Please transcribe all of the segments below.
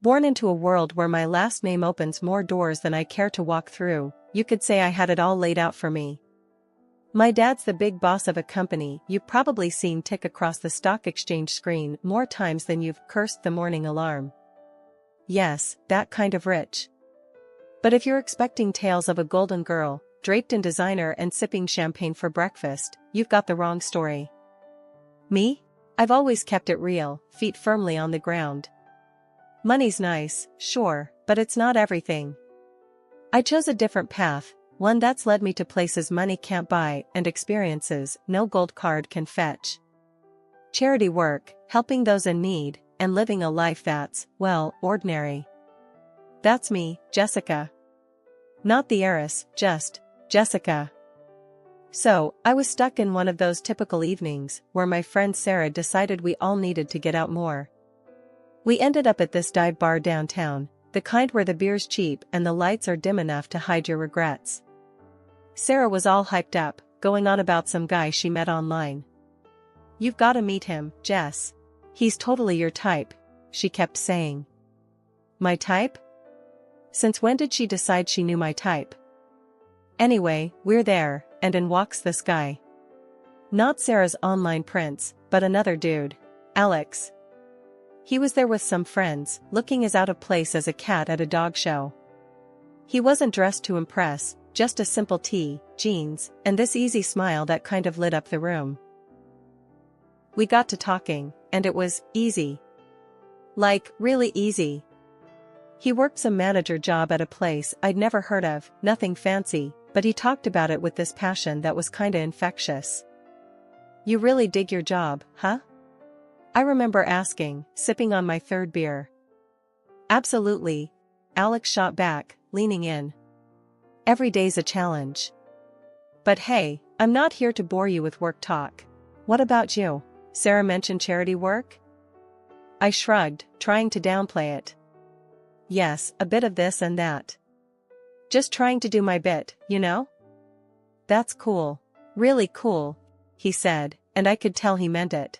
Born into a world where my last name opens more doors than I care to walk through, you could say I had it all laid out for me. My dad's the big boss of a company you've probably seen tick across the stock exchange screen more times than you've cursed the morning alarm. Yes, that kind of rich. But if you're expecting tales of a golden girl, draped in designer and sipping champagne for breakfast, you've got the wrong story. Me? I've always kept it real, feet firmly on the ground. Money's nice, sure, but it's not everything. I chose a different path, one that's led me to places money can't buy and experiences no gold card can fetch. Charity work, helping those in need, and living a life that's, well, ordinary. That's me, Jessica. Not the heiress, just Jessica. So, I was stuck in one of those typical evenings where my friend Sarah decided we all needed to get out more. We ended up at this dive bar downtown, the kind where the beer's cheap and the lights are dim enough to hide your regrets. Sarah was all hyped up, going on about some guy she met online. "You've gotta meet him, Jess. He's totally your type," she kept saying. My type? Since when did she decide she knew my type? Anyway, we're there, and in walks this guy. Not Sarah's online prince, but another dude, Alex. He was there with some friends, looking as out of place as a cat at a dog show. He wasn't dressed to impress, just a simple tee, jeans, and this easy smile that kind of lit up the room. We got to talking, and it was easy. Like, really easy. He worked some manager job at a place I'd never heard of, nothing fancy, but he talked about it with this passion that was kinda infectious. "You really dig your job, huh?" I remember asking, sipping on my third beer. "Absolutely," Alex shot back, leaning in. "Every day's a challenge. But hey, I'm not here to bore you with work talk. What about you?" Sarah mentioned charity work. I shrugged, trying to downplay it. "Yes, a bit of this and that. Just trying to do my bit, you know?" "That's cool. Really cool," he said, and I could tell he meant it.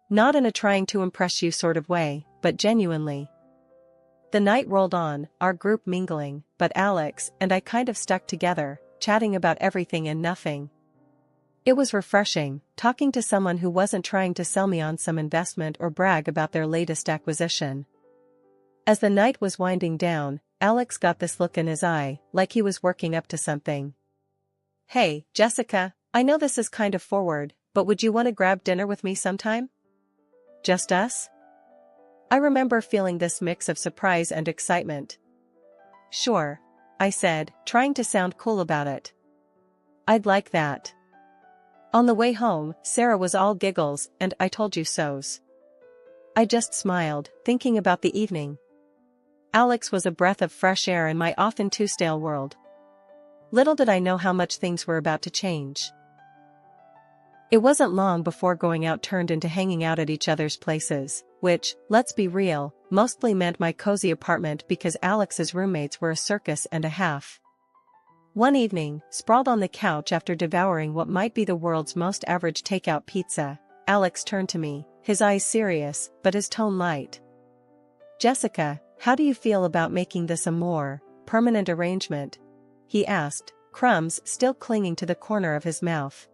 Not in a trying to impress you sort of way, but genuinely. The night rolled on, our group mingling, but Alex and I kind of stuck together, chatting about everything and nothing. It was refreshing, talking to someone who wasn't trying to sell me on some investment or brag about their latest acquisition. As the night was winding down, Alex got this look in his eye, like he was working up to something. "Hey, Jessica, I know this is kind of forward, but would you want to grab dinner with me sometime? Just us?" I remember feeling this mix of surprise and excitement. "Sure," I said, trying to sound cool about it. "I'd like that." On the way home, Sarah was all giggles and "I told you so's." I just smiled, thinking about the evening. Alex was a breath of fresh air in my often too stale world. Little did I know how much things were about to change. It wasn't long before going out turned into hanging out at each other's places, which, let's be real, mostly meant my cozy apartment because Alex's roommates were a circus and a half. One evening, sprawled on the couch after devouring what might be the world's most average takeout pizza, Alex turned to me, his eyes serious, but his tone light. "Jessica, how do you feel about making this a more permanent arrangement?" he asked, crumbs still clinging to the corner of his mouth.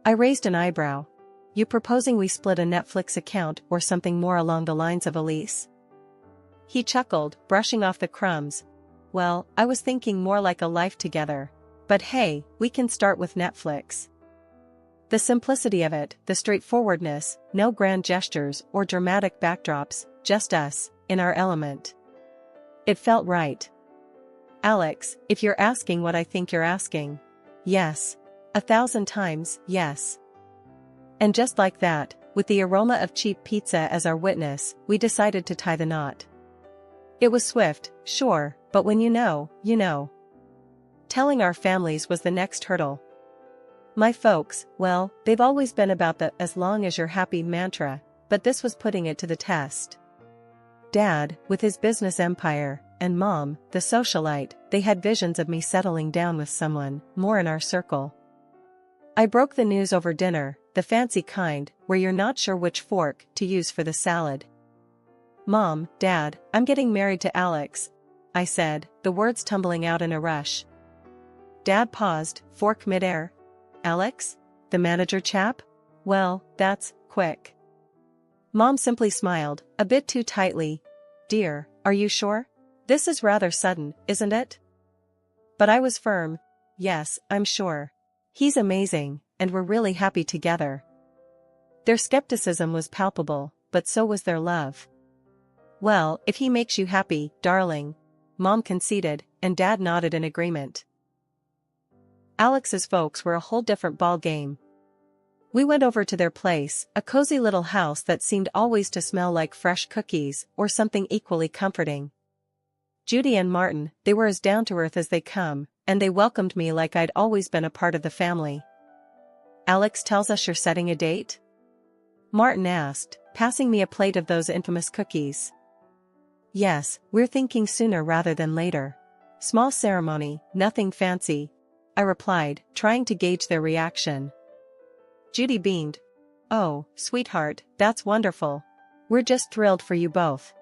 I raised an eyebrow. "You proposing we split a Netflix account or something more along the lines of a lease?" He chuckled, brushing off the crumbs. "Well, I was thinking more like a life together. But hey, we can start with Netflix." The simplicity of it, the straightforwardness, no grand gestures or dramatic backdrops, just us, in our element. It felt right. "Alex, if you're asking what I think you're asking. Yes. 1,000 times, yes." And just like that, with the aroma of cheap pizza as our witness, we decided to tie the knot. It was swift, sure, but when you know, you know. Telling our families was the next hurdle. My folks, well, they've always been about the "as long as you're happy" mantra, but this was putting it to the test. Dad, with his business empire, and Mom, the socialite, they had visions of me settling down with someone more in our circle. I broke the news over dinner, the fancy kind, where you're not sure which fork to use for the salad. "Mom, Dad, I'm getting married to Alex," I said, the words tumbling out in a rush. Dad paused, fork midair. "Alex? The manager chap? Well, that's quick." Mom simply smiled, a bit too tightly. "Dear, are you sure? This is rather sudden, isn't it?" But I was firm. "Yes, I'm sure. He's amazing, and we're really happy together." Their skepticism was palpable, but so was their love. "Well, if he makes you happy, darling," Mom conceded, and Dad nodded in agreement. Alex's folks were a whole different ball game. We went over to their place, a cozy little house that seemed always to smell like fresh cookies, or something equally comforting. Judy and Martin, they were as down-to-earth as they come, and they welcomed me like I'd always been a part of the family. "Alex tells us you're setting a date?" Martin asked, passing me a plate of those infamous cookies. "Yes, we're thinking sooner rather than later. Small ceremony, nothing fancy," I replied, trying to gauge their reaction. Judy beamed. "Oh, sweetheart, that's wonderful. We're just thrilled for you both."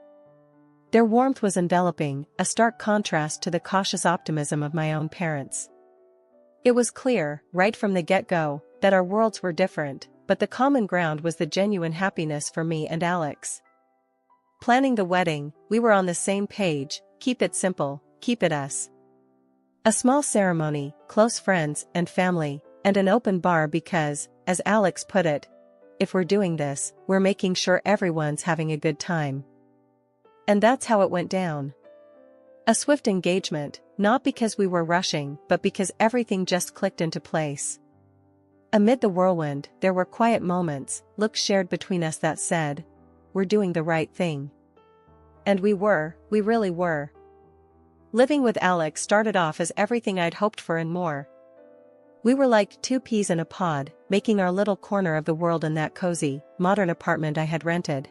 Their warmth was enveloping, a stark contrast to the cautious optimism of my own parents. It was clear, right from the get-go, that our worlds were different, but the common ground was the genuine happiness for me and Alex. Planning the wedding, we were on the same page: keep it simple, keep it us. A small ceremony, close friends and family, and an open bar because, as Alex put it, if we're doing this, we're making sure everyone's having a good time. And that's how it went down. A swift engagement, not because we were rushing, but because everything just clicked into place. Amid the whirlwind, there were quiet moments, looks shared between us that said, "We're doing the right thing." And we really were. Living with Alex started off as everything I'd hoped for and more. We were like two peas in a pod, making our little corner of the world in that cozy, modern apartment I had rented.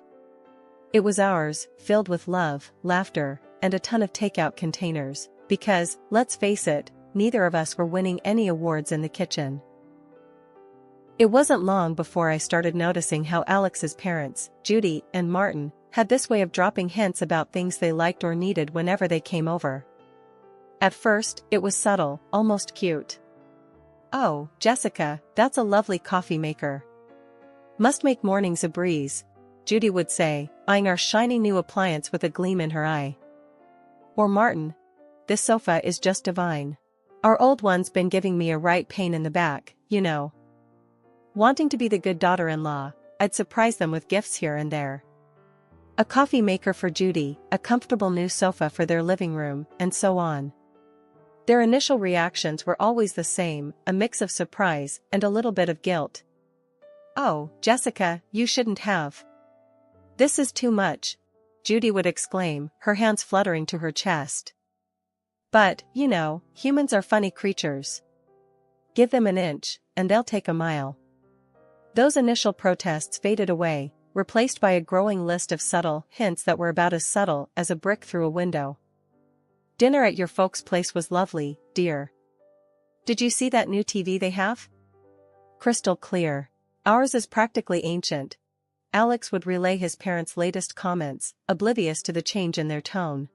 It was ours, filled with love, laughter, and a ton of takeout containers, because, let's face it, neither of us were winning any awards in the kitchen. It wasn't long before I started noticing how Alex's parents, Judy and Martin, had this way of dropping hints about things they liked or needed whenever they came over. At first, it was subtle, almost cute. "Oh, Jessica, that's a lovely coffee maker. Must make mornings a breeze," Judy would say, eyeing our shiny new appliance with a gleam in her eye. Or Martin, "This sofa is just divine. Our old one's been giving me a right pain in the back, you know." Wanting to be the good daughter-in-law, I'd surprise them with gifts here and there. A coffee maker for Judy, a comfortable new sofa for their living room, and so on. Their initial reactions were always the same, a mix of surprise and a little bit of guilt. "Oh, Jessica, you shouldn't have. This is too much," Judy would exclaim, her hands fluttering to her chest. But, you know, humans are funny creatures. Give them an inch, and they'll take a mile. Those initial protests faded away, replaced by a growing list of subtle hints that were about as subtle as a brick through a window. "Dinner at your folks' place was lovely, dear. Did you see that new TV they have? Crystal clear. Ours is practically ancient." Alex would relay his parents' latest comments, oblivious to the change in their tone.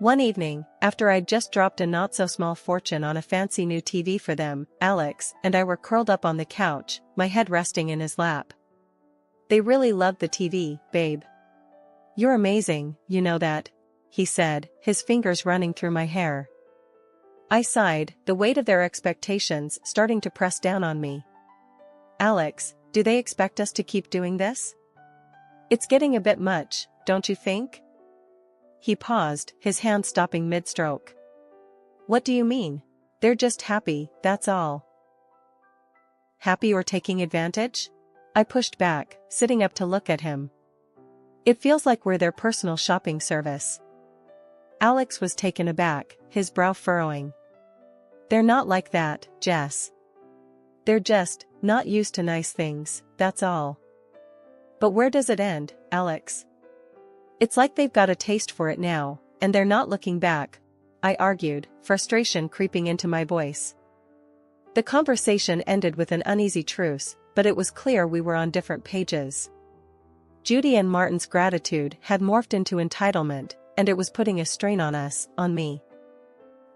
One evening, after I'd just dropped a not-so-small fortune on a fancy new TV for them, Alex and I were curled up on the couch, my head resting in his lap. "They really loved the TV, babe. You're amazing, you know that," he said, his fingers running through my hair. I sighed, the weight of their expectations starting to press down on me. "Alex, do they expect us to keep doing this? It's getting a bit much, don't you think?" He paused, his hand stopping mid-stroke. "What do you mean? They're just happy, that's all." "Happy or taking advantage?" I pushed back, sitting up to look at him. "It feels like we're their personal shopping service." Alex was taken aback, his brow furrowing. "They're not like that, Jess. They're just not used to nice things, that's all." "But where does it end, Alex?" "It's like they've got a taste for it now, and they're not looking back," I argued, frustration creeping into my voice. The conversation ended with an uneasy truce, but it was clear we were on different pages. Judy and Martin's gratitude had morphed into entitlement, and it was putting a strain on us, on me.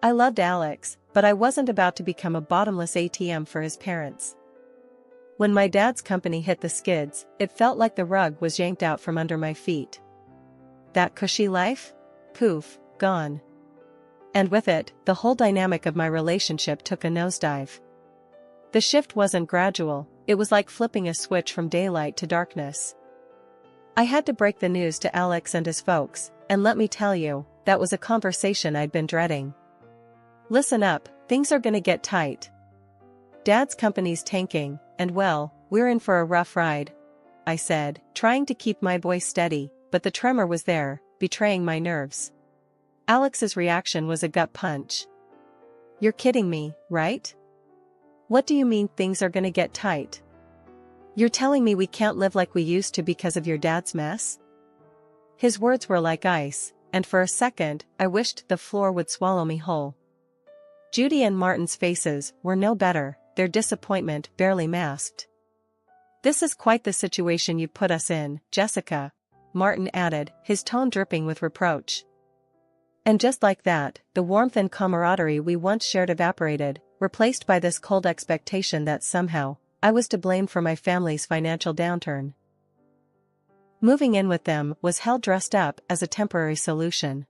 I loved Alex, but I wasn't about to become a bottomless ATM for his parents. When my dad's company hit the skids, it felt like the rug was yanked out from under my feet. That cushy life? Poof, gone. And with it, the whole dynamic of my relationship took a nosedive. The shift wasn't gradual, it was like flipping a switch from daylight to darkness. I had to break the news to Alex and his folks, and let me tell you, that was a conversation I'd been dreading. Listen up, things are gonna get tight. Dad's company's tanking, and well, we're in for a rough ride, I said, trying to keep my voice steady, but the tremor was there, betraying my nerves. Alex's reaction was a gut punch. You're kidding me, right? What do you mean things are gonna get tight? You're telling me we can't live like we used to because of your dad's mess? His words were like ice, and for a second, I wished the floor would swallow me whole. Judy and Martin's faces were no better, their disappointment barely masked. This is quite the situation you put us in, Jessica, Martin added, his tone dripping with reproach. And just like that, the warmth and camaraderie we once shared evaporated, replaced by this cold expectation that somehow, I was to blame for my family's financial downturn. Moving in with them was hell dressed up as a temporary solution.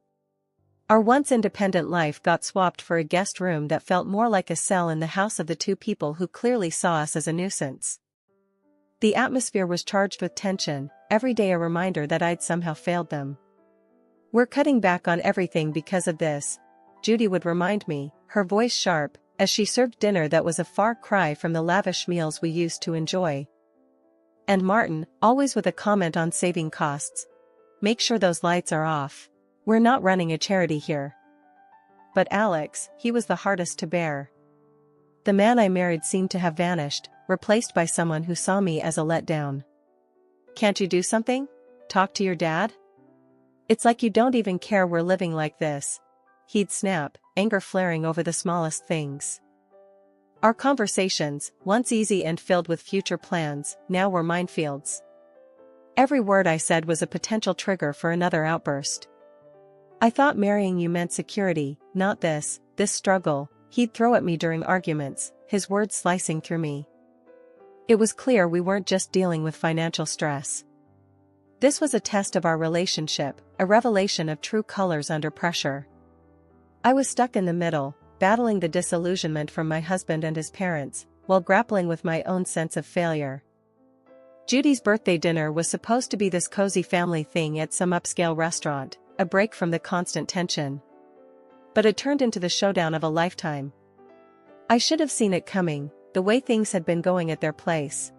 Our once independent life got swapped for a guest room that felt more like a cell in the house of the two people who clearly saw us as a nuisance. The atmosphere was charged with tension, every day a reminder that I'd somehow failed them. We're cutting back on everything because of this, Judy would remind me, her voice sharp, as she served dinner that was a far cry from the lavish meals we used to enjoy. And Martin, always with a comment on saving costs. Make sure those lights are off. We're not running a charity here. But Alex, he was the hardest to bear. The man I married seemed to have vanished, replaced by someone who saw me as a letdown. Can't you do something? Talk to your dad? It's like you don't even care we're living like this. He'd snap, anger flaring over the smallest things. Our conversations, once easy and filled with future plans, now were minefields. Every word I said was a potential trigger for another outburst. I thought marrying you meant security, not this struggle, he'd throw at me during arguments, his words slicing through me. It was clear we weren't just dealing with financial stress. This was a test of our relationship, a revelation of true colors under pressure. I was stuck in the middle, battling the disillusionment from my husband and his parents, while grappling with my own sense of failure. Judy's birthday dinner was supposed to be this cozy family thing at some upscale restaurant, a break from the constant tension. But it turned into the showdown of a lifetime. I should have seen it coming, the way things had been going at their place.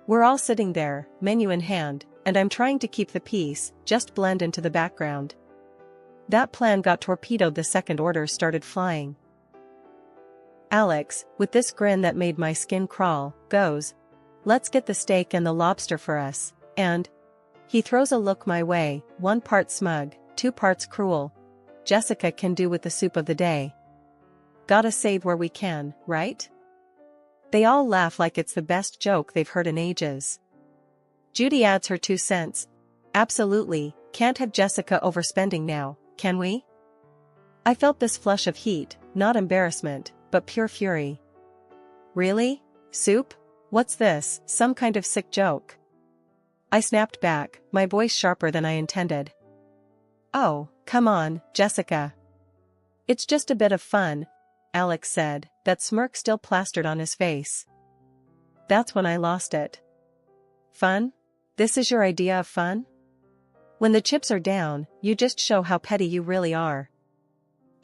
We're all sitting there, menu in hand, and I'm trying to keep the peace, just blend into the background. That plan got torpedoed the second orders started flying. Alex, with this grin that made my skin crawl, goes, "Let's get the steak and the lobster for us," and he throws a look my way, 1 part smug, 2 parts cruel. Jessica can do with the soup of the day. Gotta save where we can, right? They all laugh like it's the best joke they've heard in ages. Judy adds her 2 cents. Absolutely, can't have Jessica overspending now, can we? I felt this flush of heat, not embarrassment, but pure fury. Really? Soup? What's this, some kind of sick joke? I snapped back, my voice sharper than I intended. Oh, come on, Jessica. It's just a bit of fun, Alex said, that smirk still plastered on his face. That's when I lost it. Fun? This is your idea of fun? When the chips are down, you just show how petty you really are.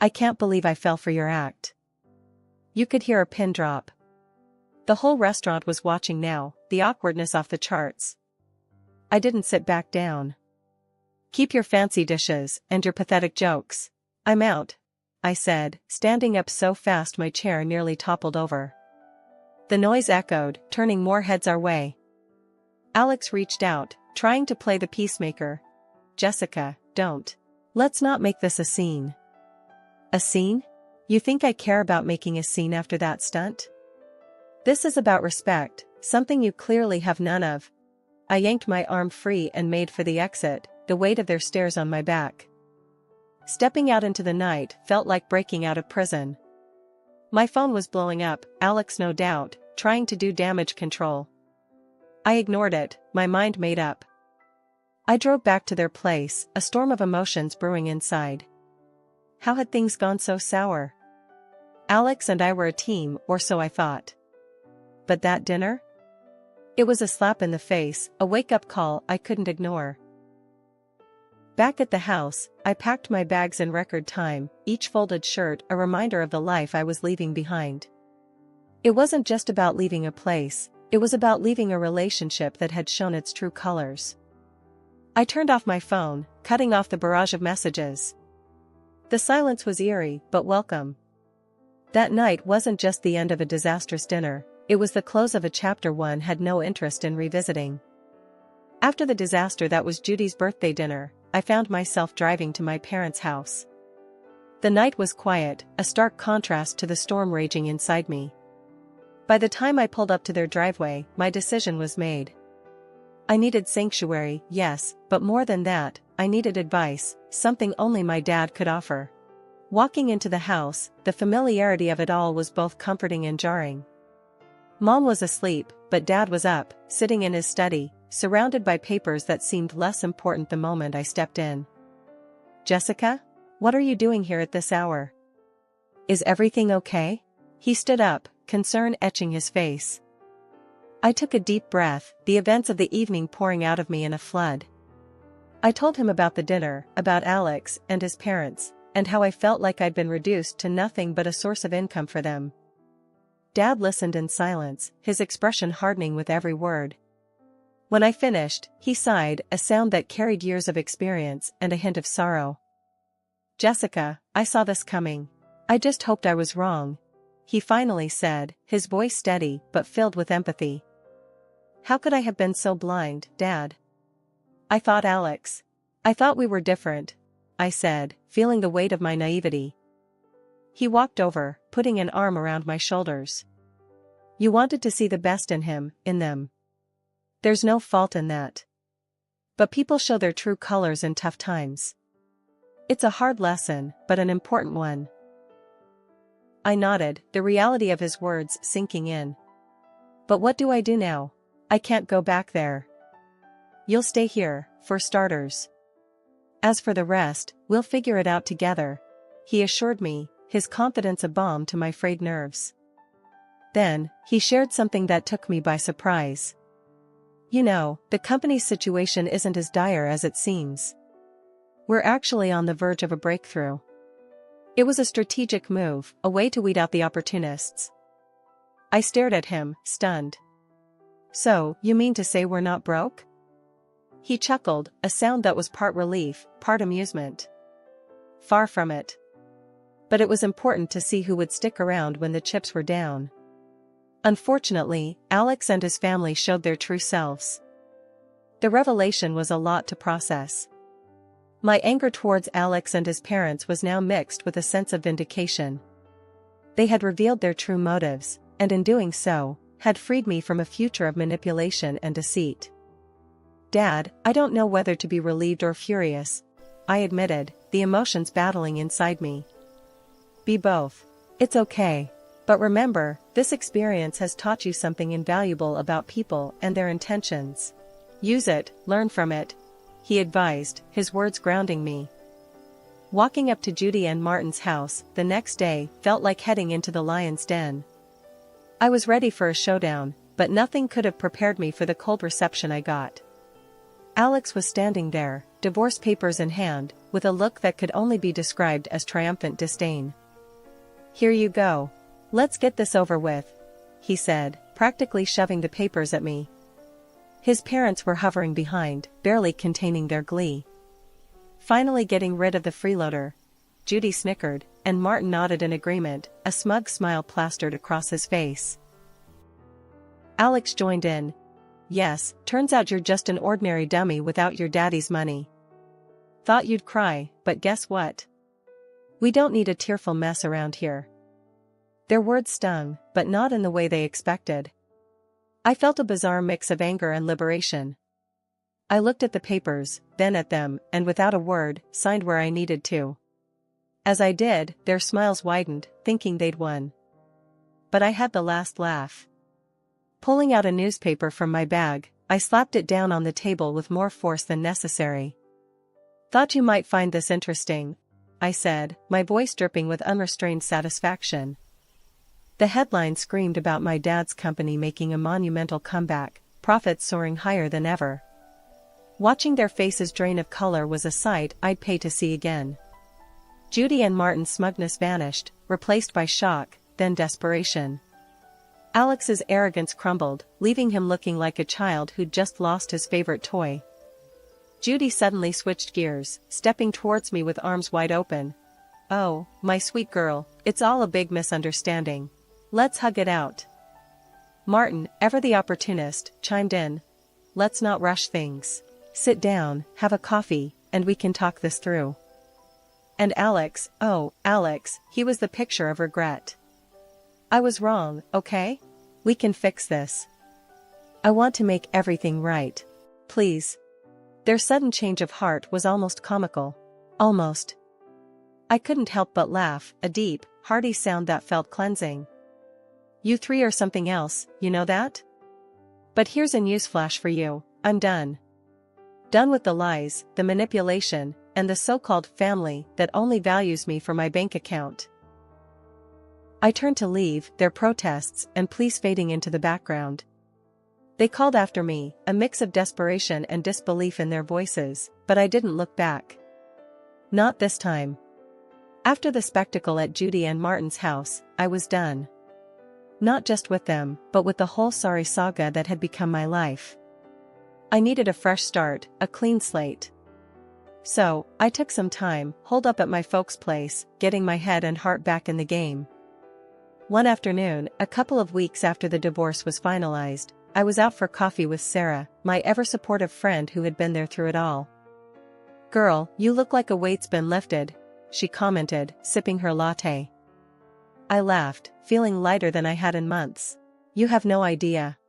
I can't believe I fell for your act. You could hear a pin drop. The whole restaurant was watching now, the awkwardness off the charts. I didn't sit back down. Keep your fancy dishes and your pathetic jokes. I'm out, I said, standing up so fast my chair nearly toppled over. The noise echoed, turning more heads our way. Alex reached out, trying to play the peacemaker. Jessica, don't. Let's not make this a scene. A scene? You think I care about making a scene after that stunt? This is about respect, something you clearly have none of. I yanked my arm free and made for the exit, the weight of their stares on my back. Stepping out into the night felt like breaking out of prison. My phone was blowing up, Alex no doubt, trying to do damage control. I ignored it, my mind made up. I drove back to their place, a storm of emotions brewing inside. How had things gone so sour? Alex and I were a team, or so I thought. But that dinner? It was a slap in the face, a wake-up call I couldn't ignore. Back at the house, I packed my bags in record time, each folded shirt a reminder of the life I was leaving behind. It wasn't just about leaving a place, it was about leaving a relationship that had shown its true colors. I turned off my phone, cutting off the barrage of messages. The silence was eerie, but welcome. That night wasn't just the end of a disastrous dinner, it was the close of a chapter one had no interest in revisiting. After the disaster that was Judy's birthday dinner, I found myself driving to my parents' house. The night was quiet, a stark contrast to the storm raging inside me. By the time I pulled up to their driveway, my decision was made. I needed sanctuary, yes, but more than that, I needed advice, something only my dad could offer. Walking into the house, the familiarity of it all was both comforting and jarring. Mom was asleep, but Dad was up, sitting in his study, surrounded by papers that seemed less important the moment I stepped in. "Jessica? What are you doing here at this hour? Is everything okay?" He stood up, concern etching his face. I took a deep breath, the events of the evening pouring out of me in a flood. I told him about the dinner, about Alex and his parents, and how I felt like I'd been reduced to nothing but a source of income for them. Dad listened in silence, his expression hardening with every word. When I finished, he sighed, a sound that carried years of experience and a hint of sorrow. "Jessica, I saw this coming. I just hoped I was wrong," he finally said, his voice steady but filled with empathy. "How could I have been so blind, Dad?" "I thought Alex. I thought we were different," I said, feeling the weight of my naivety. He walked over, putting an arm around my shoulders. "You wanted to see the best in him, in them. There's no fault in that. But people show their true colors in tough times. It's a hard lesson, but an important one." I nodded, the reality of his words sinking in. "But what do I do now? I can't go back there." "You'll stay here, for starters. As for the rest, we'll figure it out together," he assured me, his confidence a balm to my frayed nerves. Then, he shared something that took me by surprise. "You know, the company's situation isn't as dire as it seems. We're actually on the verge of a breakthrough." It was a strategic move, a way to weed out the opportunists. I stared at him, stunned. "So, you mean to say we're not broke?" He chuckled, a sound that was part relief, part amusement. "Far from it. But it was important to see who would stick around when the chips were down. Unfortunately, Alex and his family showed their true selves. The revelation was a lot to process. My anger towards Alex and his parents was now mixed with a sense of vindication. They had revealed their true motives, and in doing so, had freed me from a future of manipulation and deceit. "Dad, I don't know whether to be relieved or furious," I admitted, the emotions battling inside me. "Be both. It's okay. But remember, this experience has taught you something invaluable about people and their intentions. Use it, learn from it," he advised, his words grounding me. Walking up to Judy and Martin's house the next day felt like heading into the lion's den. I was ready for a showdown, but nothing could have prepared me for the cold reception I got. Alex was standing there, divorce papers in hand, with a look that could only be described as triumphant disdain. "Here you go. Let's get this over with," he said, practically shoving the papers at me. His parents were hovering behind, barely containing their glee. Finally getting rid of the freeloader, Judy snickered, and Martin nodded in agreement, a smug smile plastered across his face. Alex joined in. "Yes, turns out you're just an ordinary dummy without your daddy's money. Thought you'd cry, but guess what? We don't need a tearful mess around here." Their words stung, but not in the way they expected. I felt a bizarre mix of anger and liberation. I looked at the papers, then at them, and without a word, signed where I needed to. As I did, their smiles widened, thinking they'd won. But I had the last laugh. Pulling out a newspaper from my bag, I slapped it down on the table with more force than necessary. "Thought you might find this interesting," I said, my voice dripping with unrestrained satisfaction. The headline screamed about my dad's company making a monumental comeback, profits soaring higher than ever. Watching their faces drain of color was a sight I'd pay to see again. Judy and Martin's smugness vanished, replaced by shock, then desperation. Alex's arrogance crumbled, leaving him looking like a child who'd just lost his favorite toy. Judy suddenly switched gears, stepping towards me with arms wide open. "Oh, my sweet girl, it's all a big misunderstanding. Let's hug it out." Martin, ever the opportunist, chimed in. "Let's not rush things. Sit down, have a coffee, and we can talk this through." And Alex, oh, Alex, he was the picture of regret. "I was wrong, okay? We can fix this. I want to make everything right. Please." Their sudden change of heart was almost comical. Almost. I couldn't help but laugh, a deep, hearty sound that felt cleansing. "You three are something else, you know that? But here's a newsflash for you, I'm done. Done with the lies, the manipulation, and the so-called family that only values me for my bank account." I turned to leave, their protests and pleas fading into the background. They called after me, a mix of desperation and disbelief in their voices, but I didn't look back. Not this time. After the spectacle at Judy and Martin's house, I was done. Not just with them, but with the whole sorry saga that had become my life. I needed a fresh start, a clean slate. So, I took some time, holed up at my folks' place, getting my head and heart back in the game. One afternoon, a couple of weeks after the divorce was finalized, I was out for coffee with Sarah, my ever-supportive friend who had been there through it all. "Girl, you look like a weight's been lifted," she commented, sipping her latte. I laughed, feeling lighter than I had in months. "You have no idea.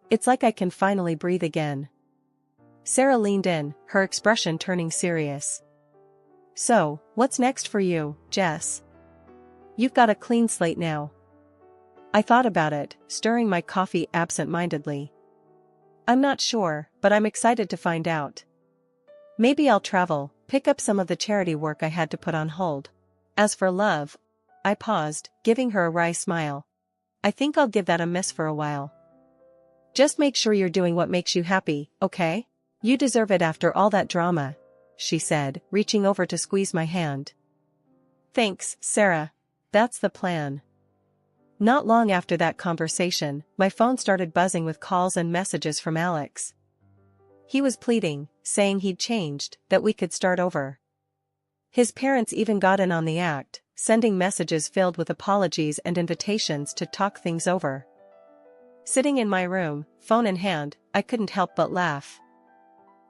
It's like I can finally breathe again." Sarah leaned in, her expression turning serious. "So, what's next for you, Jess? You've got a clean slate now." I thought about it, stirring my coffee absent-mindedly. "I'm not sure, but I'm excited to find out. Maybe I'll travel, pick up some of the charity work I had to put on hold. As for love," I paused, giving her a wry smile. "I think I'll give that a miss for a while. Just make sure you're doing what makes you happy, okay? You deserve it after all that drama," she said, reaching over to squeeze my hand. "Thanks, Sarah. That's the plan." Not long after that conversation, my phone started buzzing with calls and messages from Alex. He was pleading, saying he'd changed, that we could start over. His parents even got in on the act, sending messages filled with apologies and invitations to talk things over. Sitting in my room, phone in hand, I couldn't help but laugh.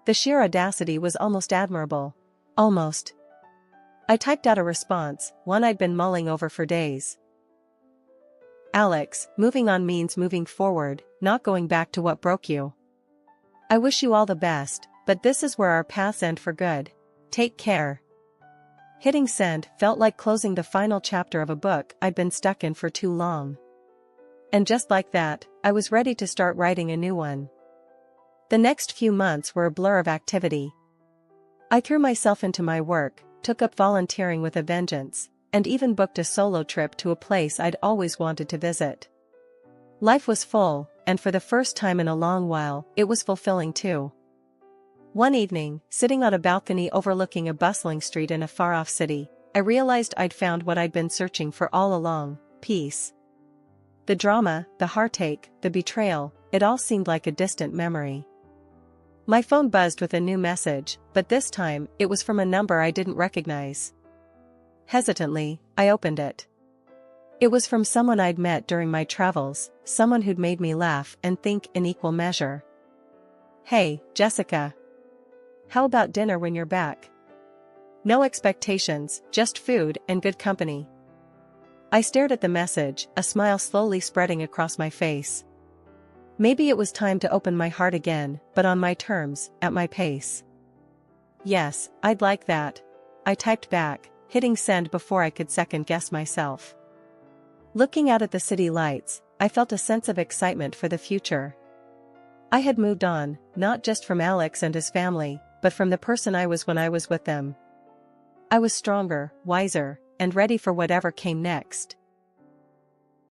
The sheer audacity was almost admirable. Almost. I typed out a response, one I'd been mulling over for days. "Alex, moving on means moving forward, not going back to what broke you. I wish you all the best, but this is where our paths end for good. Take care." Hitting send felt like closing the final chapter of a book I'd been stuck in for too long. And just like that, I was ready to start writing a new one. The next few months were a blur of activity. I threw myself into my work, took up volunteering with a vengeance, and even booked a solo trip to a place I'd always wanted to visit. Life was full, and for the first time in a long while, it was fulfilling too. One evening, sitting on a balcony overlooking a bustling street in a far-off city, I realized I'd found what I'd been searching for all along: peace. The drama, the heartache, the betrayal, it all seemed like a distant memory. My phone buzzed with a new message, but this time, it was from a number I didn't recognize. Hesitantly, I opened it. It was from someone I'd met during my travels, someone who'd made me laugh and think in equal measure. "Hey, Jessica. How about dinner when you're back? No expectations, just food and good company." I stared at the message, a smile slowly spreading across my face. Maybe it was time to open my heart again, but on my terms, at my pace. Yes, I'd like that. I typed back, hitting send before I could second-guess myself. Looking out at the city lights, I felt a sense of excitement for the future. I had moved on, not just from Alex and his family, but from the person I was when I was with them. I was stronger, wiser, and ready for whatever came next.